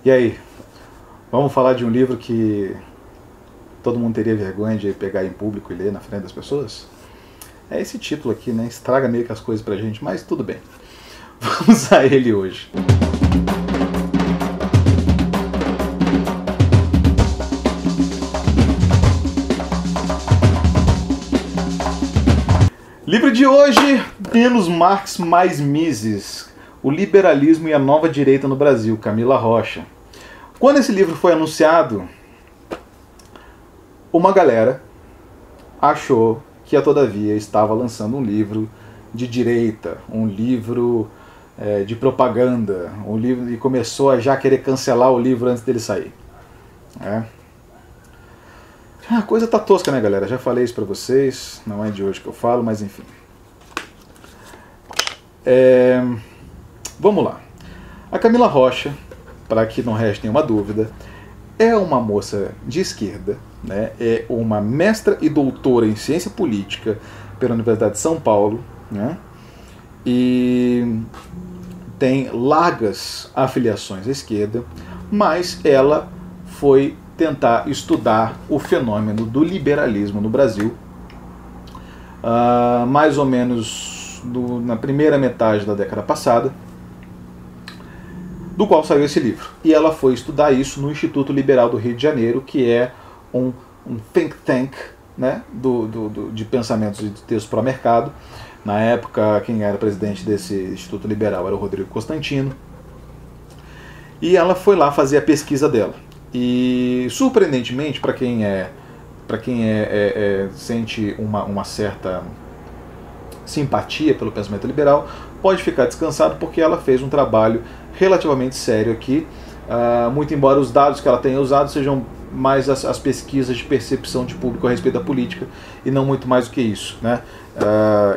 E aí, vamos falar de um livro que todo mundo teria vergonha de pegar em público e ler na frente das pessoas? É esse título aqui, né? Estraga meio que as coisas pra gente, mas tudo bem. Vamos a ele hoje. Livro de hoje, Menos Marx, Mais Mises. O Liberalismo e a Nova Direita no Brasil, Camila Rocha. Quando esse livro foi anunciado, uma galera achou que a Todavia estava lançando um livro de direita, um livro de propaganda, um livro, e começou a já querer cancelar o livro antes dele sair. A coisa tá tosca, né, galera? Já falei isso pra vocês, não é de hoje que eu falo, mas enfim. Vamos lá. A Camila Rocha, para que não reste nenhuma dúvida, é uma moça de esquerda, né? É uma mestra e doutora em ciência política pela Universidade de São Paulo, né? E tem largas afiliações à esquerda, mas ela foi tentar estudar o fenômeno do liberalismo no Brasil, mais ou menos na primeira metade da década passada, do qual saiu esse livro. E ela foi estudar isso no Instituto Liberal do Rio de Janeiro, que é um think tank, né, de pensamentos e de textos pró-mercado. Na época, quem era presidente desse Instituto Liberal era o Rodrigo Constantino. E ela foi lá fazer a pesquisa dela. E, surpreendentemente, para quem sente uma certa simpatia pelo pensamento liberal, pode ficar descansado, porque ela fez um trabalho relativamente sério aqui, muito embora os dados que ela tenha usado sejam mais as pesquisas de percepção de público a respeito da política, e não muito mais do que isso, né?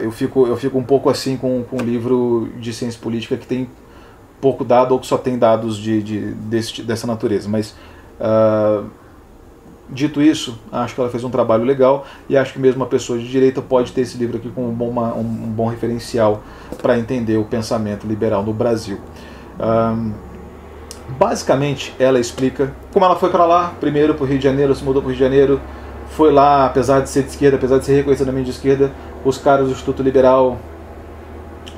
Eu fico um pouco assim com um livro de ciência política que tem pouco dado, ou que só tem dados dessa natureza, mas dito isso, acho que ela fez um trabalho legal, e acho que mesmo uma pessoa de direita pode ter esse livro aqui como um bom referencial para entender o pensamento liberal no Brasil. Basicamente, ela explica como ela foi para lá, primeiro para o Rio de Janeiro, se mudou para o Rio de Janeiro, foi lá, apesar de ser de esquerda, apesar de ser reconhecidamente de esquerda, os caras do Instituto Liberal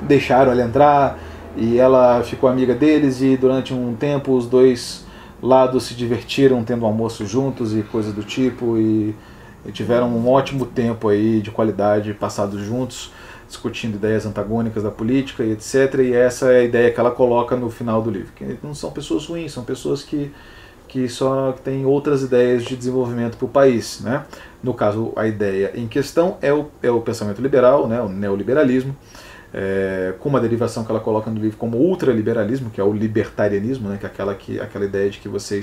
deixaram ela entrar, e ela ficou amiga deles, e durante um tempo os dois lados se divertiram tendo almoço juntos e coisas do tipo, e tiveram um ótimo tempo aí de qualidade passado juntos, discutindo ideias antagônicas da política e etc. E essa é a ideia que ela coloca no final do livro, que não são pessoas ruins, são pessoas que só têm outras ideias de desenvolvimento para o país, né? No caso, a ideia em questão é o pensamento liberal, né? O neoliberalismo, com uma derivação que ela coloca no livro como ultraliberalismo, que é o libertarianismo, né? Que é aquela ideia de que você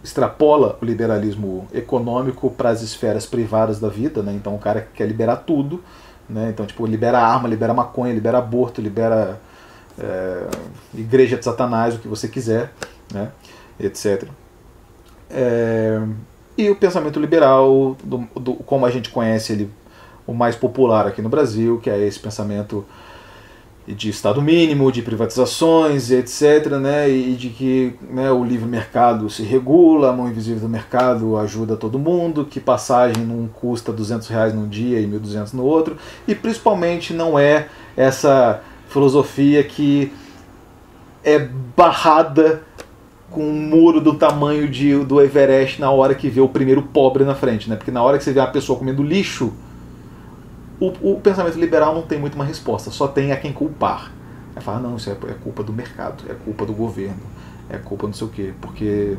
extrapola o liberalismo econômico para as esferas privadas da vida, né? Então o cara quer liberar tudo, né? Então, tipo, libera arma, libera maconha, libera aborto, libera igreja de Satanás, o que você quiser, né? Etc. E o pensamento liberal, como a gente conhece ele, o mais popular aqui no Brasil, que é esse pensamento de Estado mínimo, de privatizações, etc., né, e de que, né, o livre mercado se regula, a mão invisível do mercado ajuda todo mundo, que passagem não custa R$200 num dia e 1.200 no outro, e principalmente não é essa filosofia que é barrada com um muro do tamanho do Everest na hora que vê o primeiro pobre na frente, né? Porque na hora que você vê uma pessoa comendo lixo, o pensamento liberal não tem muito uma resposta, só tem a quem culpar. Aí fala, não, isso é culpa do mercado, é culpa do governo, é culpa não sei o quê, porque...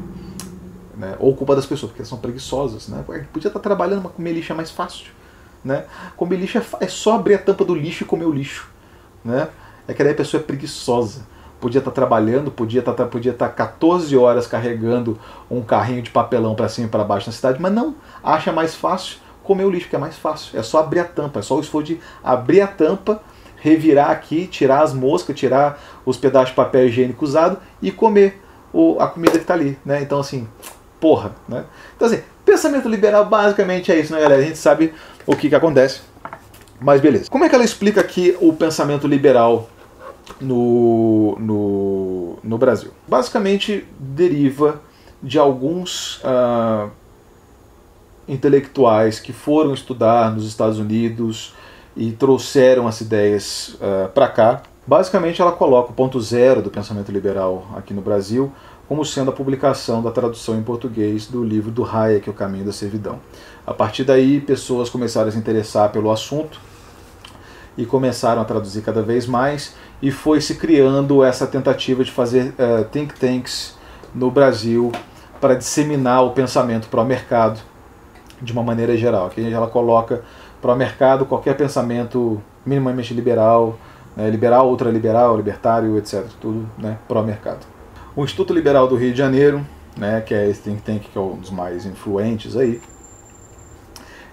né, ou culpa das pessoas, porque elas são preguiçosas, né? Podia estar trabalhando, mas comer lixo é mais fácil, né? Comer lixo é só abrir a tampa do lixo e comer o lixo, né? É que daí a pessoa é preguiçosa. Podia estar trabalhando, podia estar 14 horas carregando um carrinho de papelão para cima e para baixo na cidade, mas não, acha mais fácil comer o lixo, que é mais fácil. É só abrir a tampa, é só o esforço de abrir a tampa, revirar aqui, tirar as moscas, tirar os pedaços de papel higiênico usado e comer a comida que está ali, né? Então, assim, porra, né? Então, assim, pensamento liberal basicamente é isso, né, galera? A gente sabe o que acontece, mas beleza. Como é que ela explica aqui o pensamento liberal no Brasil. Basicamente deriva de alguns intelectuais que foram estudar nos Estados Unidos e trouxeram as ideias para cá. Basicamente ela coloca o ponto zero do pensamento liberal aqui no Brasil como sendo a publicação da tradução em português do livro do Hayek, O Caminho da Servidão. A partir daí, pessoas começaram a se interessar pelo assunto e começaram a traduzir cada vez mais, e foi se criando essa tentativa de fazer think tanks no Brasil para disseminar o pensamento para o mercado de uma maneira geral. Aqui ela coloca para o mercado qualquer pensamento minimamente liberal, liberal, ultraliberal, libertário, etc. Tudo, né, para o mercado. O Instituto Liberal do Rio de Janeiro, né, que é esse think tank que é um dos mais influentes aí,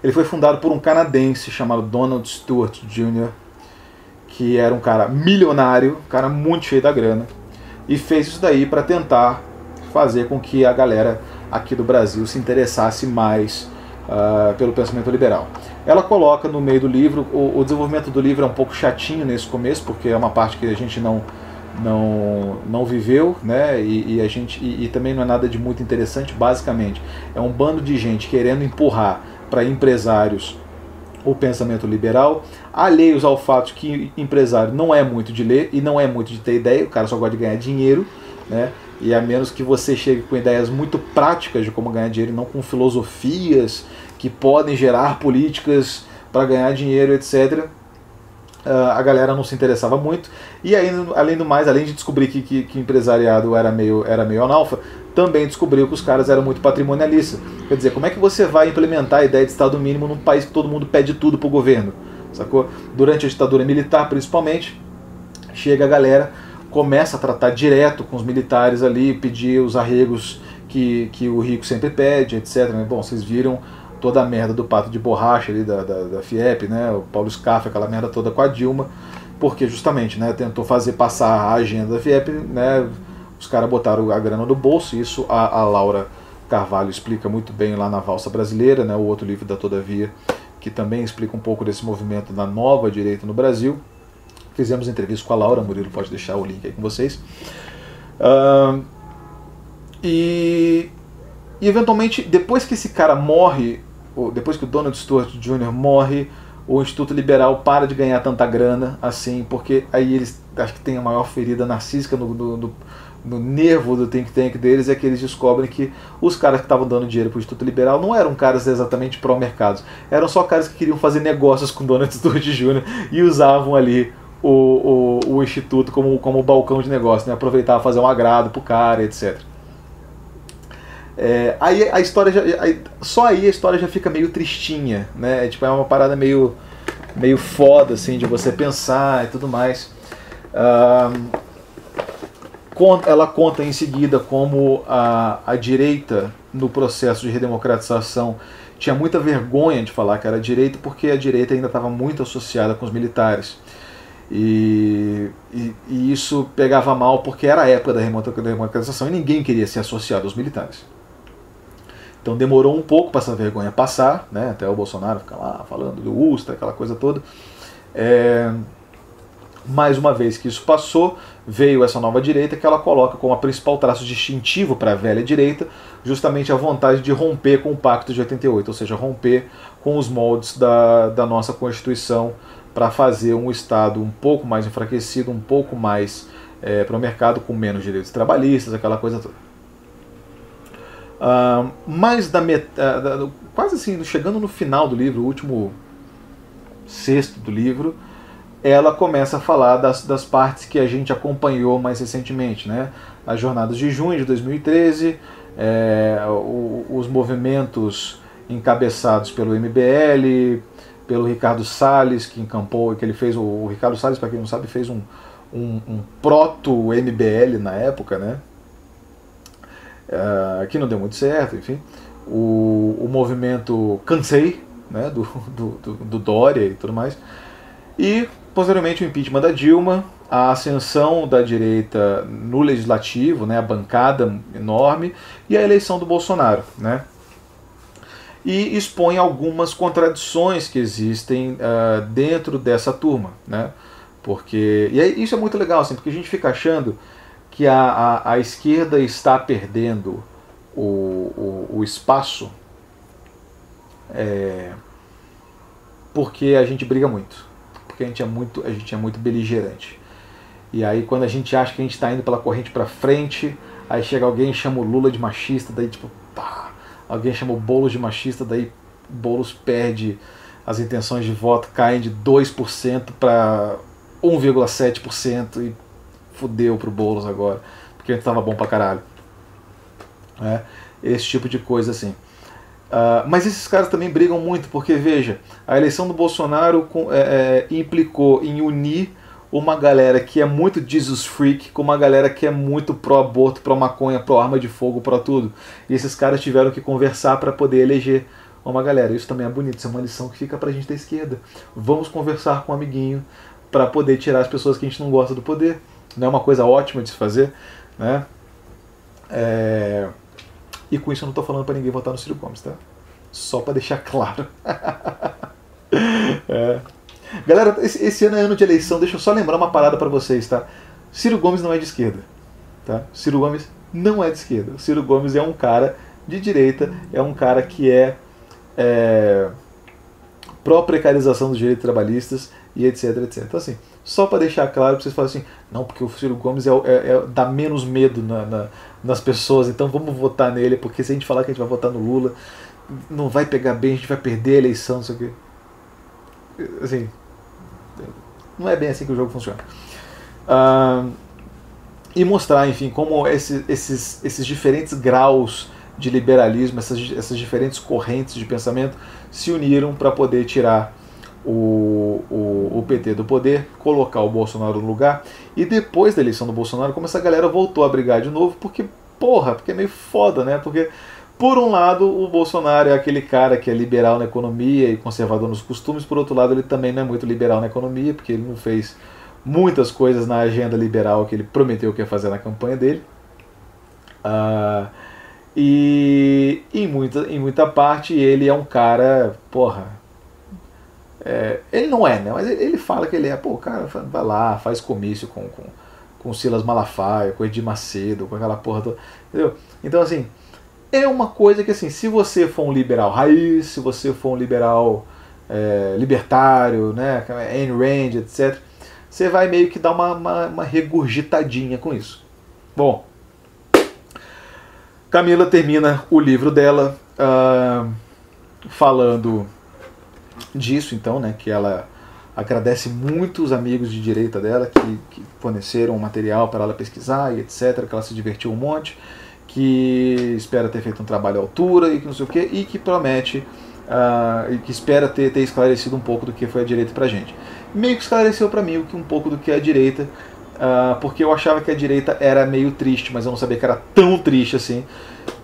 ele foi fundado por um canadense chamado Donald Stewart Jr., que era um cara milionário, um cara muito cheio da grana, e fez isso daí para tentar fazer com que a galera aqui do Brasil se interessasse mais pelo pensamento liberal. Ela coloca no meio do livro, o desenvolvimento do livro é um pouco chatinho nesse começo, porque é uma parte que a gente não viveu, né? E também não é nada de muito interessante. Basicamente é um bando de gente querendo empurrar para empresários o pensamento liberal, alheios ao fato que empresário não é muito de ler e não é muito de ter ideia, o cara só gosta de ganhar dinheiro, né? E a menos que você chegue com ideias muito práticas de como ganhar dinheiro, não com filosofias que podem gerar políticas para ganhar dinheiro, etc., a galera não se interessava muito. E aí, além do mais, além de descobrir que empresariado era meio analfa, também descobriu que os caras eram muito patrimonialistas. Quer dizer, como é que você vai implementar a ideia de Estado mínimo num país que todo mundo pede tudo pro governo? Sacou? Durante a ditadura militar, principalmente, chega a galera, começa a tratar direto com os militares ali, pedir os arregos que o rico sempre pede, etc. Bom, vocês viram toda a merda do pato de borracha ali da FIEP, né? O Paulo Scaff, aquela merda toda com a Dilma, porque justamente, né, tentou fazer passar a agenda da FIEP, né? Os caras botaram a grana no bolso, e isso a Laura Carvalho explica muito bem lá na Valsa Brasileira, né? O outro livro da Todavia, que também explica um pouco desse movimento da nova direita no Brasil. Fizemos entrevista com a Laura, Murilo pode deixar o link aí com vocês. E eventualmente, depois que esse cara morre, depois que o Donald Stewart Jr. morre, o Instituto Liberal para de ganhar tanta grana, assim, porque aí eles acho que tem a maior ferida narcísica no nervo do think tank deles, é que eles descobrem que os caras que estavam dando dinheiro para o Instituto Liberal não eram caras exatamente pró-mercados, eram só caras que queriam fazer negócios com Donald Stewart Jr. e usavam ali o Instituto como balcão de negócio, né? Aproveitava fazer um agrado pro cara, etc. Aí a história só aí a história já fica meio tristinha, né? Tipo, é uma parada meio foda, assim, de você pensar e tudo mais. Ela conta em seguida como a direita, no processo de redemocratização, tinha muita vergonha de falar que era direita, porque a direita ainda estava muito associada com os militares. E isso pegava mal, porque era a época da redemocratização e ninguém queria ser associado aos militares. Então demorou um pouco para essa vergonha passar, né? Até o Bolsonaro ficar lá falando do Ustra, aquela coisa toda. Mais uma vez que isso passou, veio essa nova direita, que ela coloca como a principal traço distintivo para a velha direita justamente a vontade de romper com o Pacto de 88, ou seja, romper com os moldes da nossa Constituição para fazer um Estado um pouco mais enfraquecido, um pouco mais para o mercado, com menos direitos trabalhistas, aquela coisa toda. Mas quase assim, chegando no final do livro, o último sexto do livro, ela começa a falar das partes que a gente acompanhou mais recentemente, né? As jornadas de junho de 2013, os movimentos encabeçados pelo MBL, pelo Ricardo Salles, que encampou, que ele fez, o Ricardo Salles, para quem não sabe, fez um proto-MBL na época, né? Que não deu muito certo, enfim. O movimento Cansei, né? do Dória e tudo mais. E, posteriormente, o impeachment da Dilma, a ascensão da direita no legislativo, né? A bancada enorme, e a eleição do Bolsonaro, né? E expõe algumas contradições que existem dentro dessa turma, né? E aí, isso é muito legal, assim, porque a gente fica achando que a esquerda está perdendo o espaço porque a gente briga muito. Porque a gente é muito beligerante. E aí quando a gente acha que a gente está indo pela corrente para frente, aí chega alguém e chama o Lula de machista, daí tipo, pá, alguém chama o Boulos de machista, daí Boulos perde, as intenções de voto caem de 2% para 1,7% e fudeu pro Boulos agora, porque ele tava bom pra caralho. Esse tipo de coisa assim. Mas esses caras também brigam muito, porque veja, a eleição do Bolsonaro implicou em unir uma galera que é muito Jesus freak com uma galera que é muito pró-aborto, pró-maconha, pró-arma de fogo, pró-tudo. E esses caras tiveram que conversar para poder eleger uma galera. Isso também é bonito, isso é uma lição que fica pra gente da esquerda. Vamos conversar com um amiguinho para poder tirar as pessoas que a gente não gosta do poder. Não é uma coisa ótima de se fazer, né? E com isso eu não estou falando para ninguém votar no Ciro Gomes, tá? Só para deixar claro. Galera, esse ano é ano de eleição, deixa eu só lembrar uma parada para vocês, tá? Ciro Gomes não é de esquerda, tá? Ciro Gomes não é de esquerda. O Ciro Gomes é um cara de direita, é um cara que é pró-precarização dos direitos trabalhistas e etc, etc. Então assim, só para deixar claro, pra vocês falarem assim, não, porque o Ciro Gomes dá menos medo nas pessoas, então vamos votar nele, porque se a gente falar que a gente vai votar no Lula, não vai pegar bem, a gente vai perder a eleição, não sei o quê. Assim, não é bem assim que o jogo funciona. E mostrar, enfim, como esses diferentes graus de liberalismo, essas diferentes correntes de pensamento se uniram para poder tirar o PT do poder, colocar o Bolsonaro no lugar, e depois da eleição do Bolsonaro, como essa galera voltou a brigar de novo, porque é meio foda, né? Porque, por um lado, o Bolsonaro é aquele cara que é liberal na economia e conservador nos costumes, por outro lado, ele também não é muito liberal na economia, porque ele não fez muitas coisas na agenda liberal que ele prometeu que ia fazer na campanha dele. E em muita parte ele é um cara, ele não é, né? Mas ele fala que ele é, o cara vai lá, faz comício com Silas Malafaia, com Edir Macedo, com aquela porra toda, entendeu? Então assim, é uma coisa que assim, se você for um liberal raiz, se você for um liberal libertário, né, Ayn Rand, etc., você vai meio que dar uma regurgitadinha com isso. Bom, Camila termina o livro dela falando disso, então, né, que ela agradece muito os amigos de direita dela que forneceram material para ela pesquisar e etc, que ela se divertiu um monte, que espera ter feito um trabalho à altura e que não sei o que, e que promete e que espera ter esclarecido um pouco do que foi a direita pra gente. Meio que esclareceu pra mim um pouco do que é a direita, porque eu achava que a direita era meio triste, mas eu não sabia que era tão triste assim.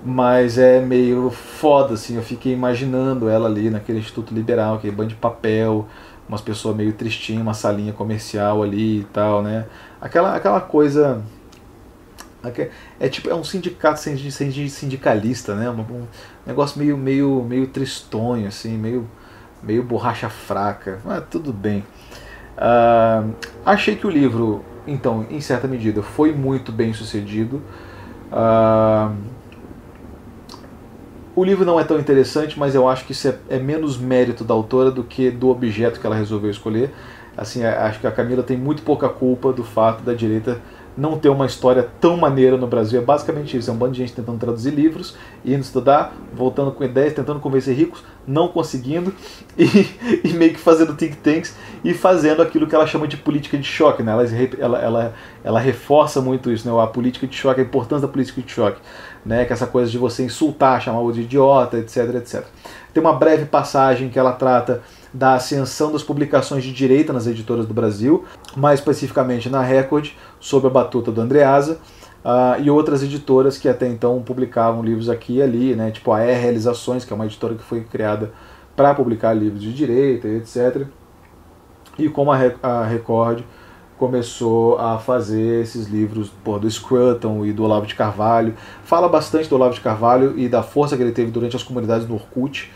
Mas é meio foda, assim, eu fiquei imaginando ela ali naquele Instituto Liberal, aquele bando de papel, umas pessoas meio tristinhas, uma salinha comercial ali e tal, né? Aquela coisa... É um sindicato sem sindicalista, né? Um negócio meio tristonho, assim, meio borracha fraca. Mas tudo bem. Achei que o livro, então, em certa medida, foi muito bem sucedido. O livro não é tão interessante, mas eu acho que isso é menos mérito da autora do que do objeto que ela resolveu escolher. Assim, acho que a Camila tem muito pouca culpa do fato da direita não ter uma história tão maneira no Brasil. É basicamente isso, é um bando de gente tentando traduzir livros, indo estudar, voltando com ideias, tentando convencer ricos, não conseguindo, e meio que fazendo think tanks e fazendo aquilo que ela chama de política de choque, né? Ela reforça muito isso, né? A política de choque, a importância da política de choque, né? Que é essa coisa de você insultar, chamar o de idiota, etc, etc. Tem uma breve passagem que ela trata da ascensão das publicações de direita nas editoras do Brasil, mais especificamente na Record, sob a batuta do Andreasa, e outras editoras que até então publicavam livros aqui e ali, né, tipo a Realizações, que é uma editora que foi criada para publicar livros de direita, etc. E como a Record começou a fazer esses livros do Scruton e do Olavo de Carvalho. Fala bastante do Olavo de Carvalho e da força que ele teve durante as comunidades do Orkut,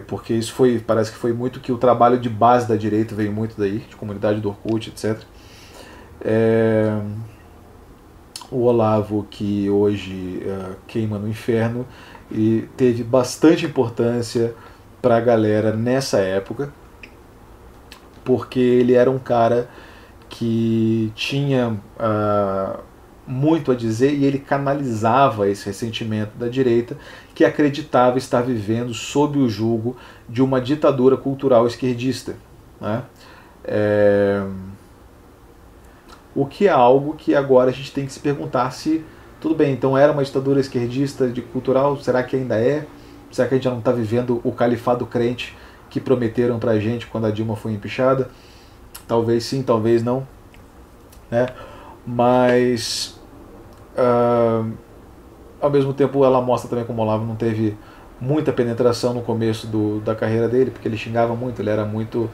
porque isso parece que foi muito que o trabalho de base da direita veio muito daí, de comunidade do Orkut, etc. O Olavo, que hoje queima no inferno, e teve bastante importância para a galera nessa época, porque ele era um cara que tinha muito a dizer, e ele canalizava esse ressentimento da direita, que acreditava estar vivendo sob o jugo de uma ditadura cultural esquerdista, né? O que é algo que agora a gente tem que se perguntar se, tudo bem, então era uma ditadura esquerdista de cultural, será que ainda é? Será que a gente já não está vivendo o califado crente que prometeram pra gente quando a Dilma foi empichada? Talvez sim, talvez não, né? Mas ao mesmo tempo ela mostra também como o Olavo não teve muita penetração no começo da carreira dele, porque ele xingava muito, ele era muito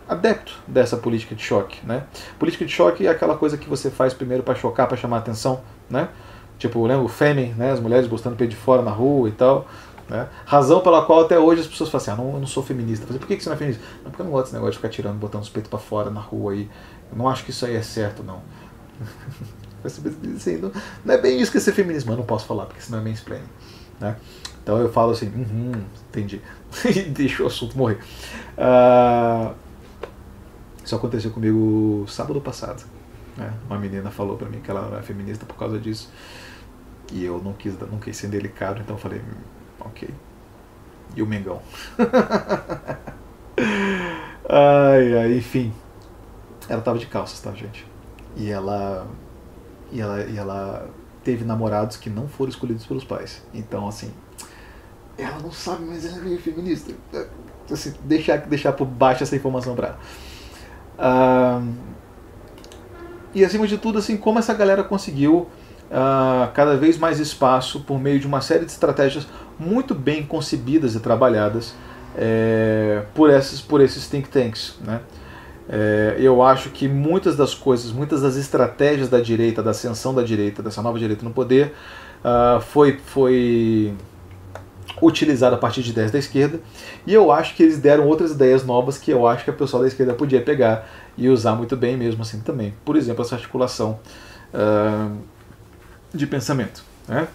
adepto dessa política de choque, né? Política de choque é aquela coisa que você faz primeiro para chocar, para chamar a atenção, né? Tipo, lembra o Fêmea, né? As mulheres botando o peito de fora na rua e tal, né? Razão pela qual até hoje as pessoas falam assim, eu não sou feminista. Por que você não é feminista? Não, porque eu não gosto desse negócio de ficar tirando, botando os peitos para fora na rua aí. Eu não acho que isso aí é certo, não. Assim, não é bem isso que é ser feminista, mas eu não posso falar, porque senão é mansplaining, né? Então eu falo assim, entendi. E deixo o assunto morrer. Isso aconteceu comigo sábado passado, né? Uma menina falou pra mim que ela não é feminista por causa disso, e eu não quis ser delicado, então eu falei, ok. E o Mengão? Enfim, ela tava de calças, tá, gente? E ela teve namorados que não foram escolhidos pelos pais. Então, assim, ela não sabe, mas ela é meio feminista. Assim, deixar por baixo essa informação pra ela. E acima de tudo, assim, como essa galera conseguiu cada vez mais espaço por meio de uma série de estratégias muito bem concebidas e trabalhadas por esses think tanks, né? Eu acho que muitas das coisas, muitas das estratégias da direita, da ascensão da direita, dessa nova direita no poder, foi utilizada a partir de ideias da esquerda, e eu acho que eles deram outras ideias novas que eu acho que a pessoa da esquerda podia pegar e usar muito bem mesmo assim também. Por exemplo, essa articulação de pensamento, né?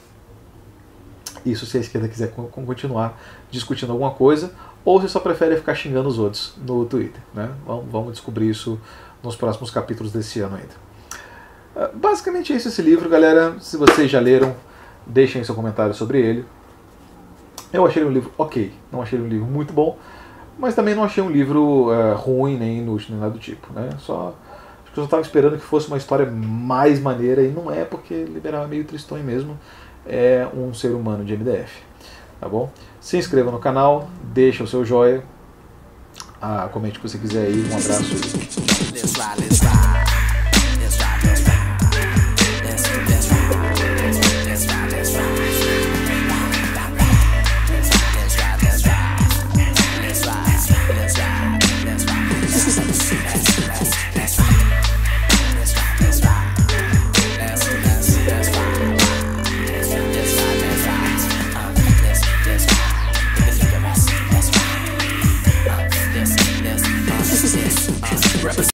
Isso se a esquerda quiser continuar discutindo alguma coisa, ou se só prefere ficar xingando os outros no Twitter, né? Vamos descobrir isso nos próximos capítulos desse ano ainda. Basicamente é isso esse livro, galera. Se vocês já leram, deixem seu comentário sobre ele. Eu achei um livro ok, não achei um livro muito bom, mas também não achei um livro ruim, nem inútil, nem nada do tipo, né? Acho que eu só estava esperando que fosse uma história mais maneira, e não é, porque Liberal é meio tristonho mesmo, é um ser humano de MDF, tá bom? Se inscreva no canal, deixa o seu joia, comente o que você quiser aí, um abraço.